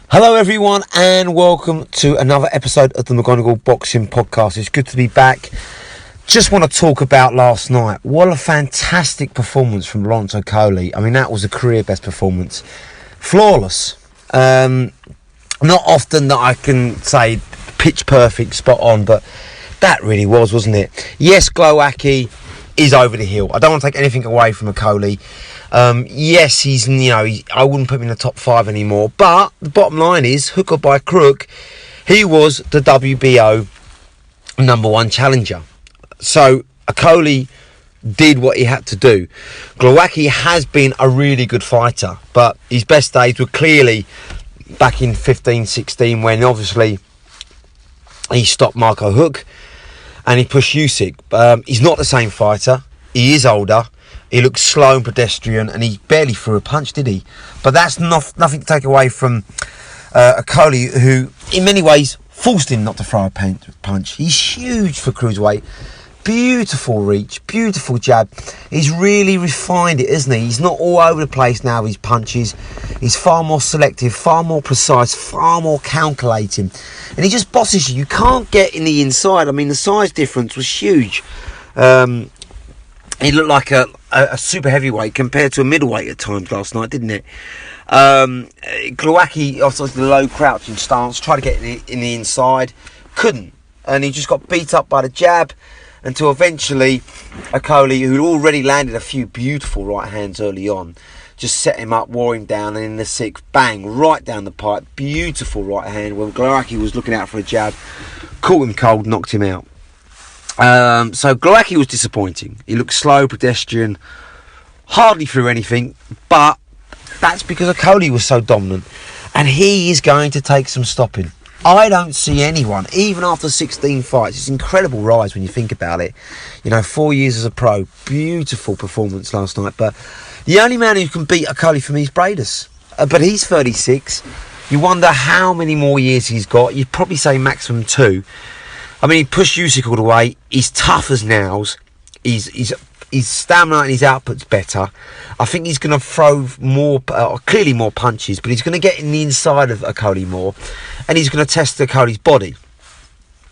Hello everyone and welcome to another episode of the McGonagall Boxing Podcast. It's good to be back. Just want to talk about last night. What a fantastic performance from Lawrence Okolie. I mean, that was a career best performance. Flawless. Not often that I can say pitch perfect, spot on, but that really was, wasn't it? Yes, Glowacki is over the hill. I don't want to take anything away from Okolie. Yes, he's, I wouldn't put him in the top 5 anymore. But the bottom line is, hook or by crook, he was the WBO number 1 challenger. So Okolie did what he had to do. Glowacki has been a really good fighter, but his best days were clearly back in 15-16 when obviously he stopped Marco Huck and he pushed Usyk. He's not the same fighter. He is older. He looks slow and pedestrian, and he barely threw a punch, did he? But that's nothing to take away from Okolie, who, in many ways, forced him not to throw a punch. He's huge for Cruiserweight. Beautiful reach, beautiful jab. He's really refined it, isn't he? He's not all over the place now, his punches. He's far more selective, far more precise, far more calculating. And he just bosses you. You can't get in the inside. I mean, the size difference was huge. He looked like a super heavyweight compared to a middleweight at times last night, didn't it? Glowacki, also the low crouching stance, tried to get in the inside, couldn't. And he just got beat up by the jab until eventually Okolie, who'd already landed a few beautiful right hands early on, just set him up, wore him down, and in the 6th, bang, right down the pipe, beautiful right hand, when Glowacki was looking out for a jab, caught him cold, knocked him out. So Glowacki was disappointing. He looked slow, pedestrian, hardly threw anything, but that's because Okolie was so dominant, and he is going to take some stopping. I don't see anyone, even after 16 fights, it's an incredible rise when you think about it. 4 years as a pro, beautiful performance last night, but the only man who can beat Okolie for me is Bradus. But he's 36. You wonder how many more years he's got. You'd probably say maximum 2. I mean, he pushed Usyk all the way. He's tough as nails. His stamina and his output's better. I think he's going to throw clearly more punches, but he's going to get in the inside of Okolie more, and he's going to test Okolie's body.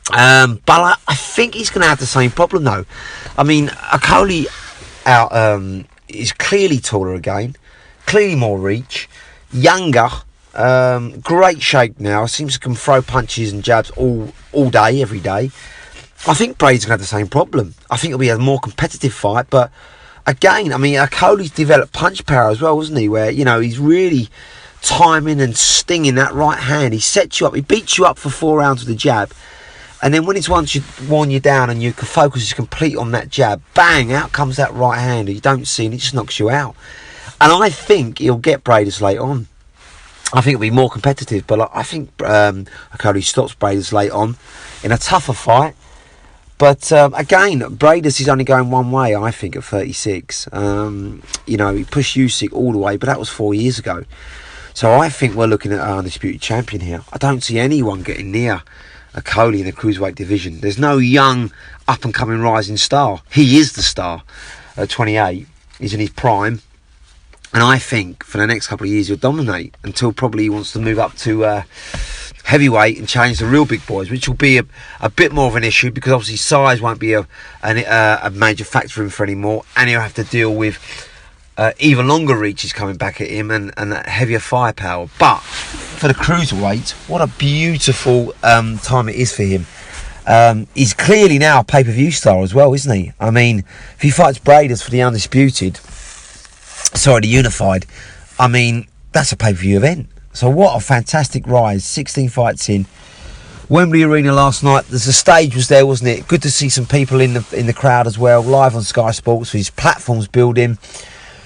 But I think he's going to have the same problem, though. I mean, Okolie is clearly taller again, clearly more reach, younger. Great shape now. Seems to can throw punches and jabs all day, every day. I think Brady's going to have the same problem. I think it'll be a more competitive fight. But again, I mean, Okolie's developed punch power as well, hasn't he? Where, he's really timing and stinging that right hand. He sets you up. He beats you up for 4 rounds with a jab. And then when it's once worn you down and your focus is complete on that jab, bang, out comes that right hand that you don't see, and it just knocks you out. And I think he'll get Bradus late on. I think it'll be more competitive, but I think Okolie stops Bradus late on in a tougher fight. But again, Bradus is only going one way, I think, at 36. He pushed Usyk all the way, but that was 4 years ago. So I think we're looking at an undisputed champion here. I don't see anyone getting near Okolie in the Cruiserweight division. There's no young, up-and-coming rising star. He is the star at 28. He's in his prime. And I think for the next couple of years he'll dominate until probably he wants to move up to heavyweight and challenge the real big boys, which will be a bit more of an issue because obviously size won't be a major factor for him for anymore, and he'll have to deal with even longer reaches coming back at him and heavier firepower. But for the Cruiserweight, what a beautiful time it is for him. He's clearly now a pay-per-view star as well, isn't he? I mean, if he fights Bradus for the the unified, I mean, that's a pay-per-view event. So what a fantastic rise. 16 fights in Wembley Arena last night. The stage was there, wasn't it? Good to see some people in the crowd as well, live on Sky Sports. His platform's building.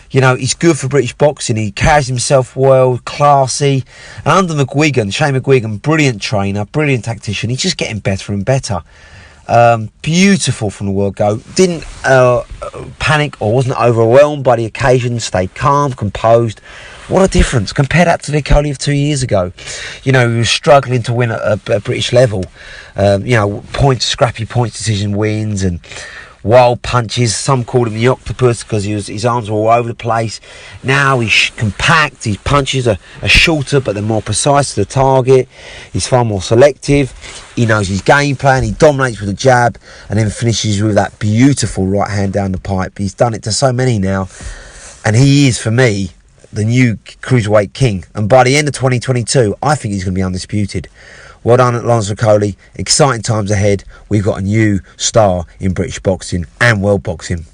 He's good for British boxing. He carries himself well, classy. And under Shane McGuigan, brilliant trainer, brilliant tactician. He's just getting better and better. Beautiful from the word go. Didn't panic or wasn't overwhelmed by the occasion. Stayed calm, composed. What a difference. Compare that to the Okolie of 2 years ago. He was struggling to win at a British level. Scrappy points decision wins and wild punches. Some called him the octopus because his arms were all over the place. Now he's compact. His punches are shorter, but they're more precise to the target. He's far more selective. He knows his game plan. He dominates with a jab and then finishes with that beautiful right hand down the pipe. He's done it to so many now, and he is, for me, the new Cruiserweight king. And by the end of 2022, I think he's going to be undisputed. Well done at Lance Okolie. Exciting times ahead. We've got a new star in British boxing and world boxing.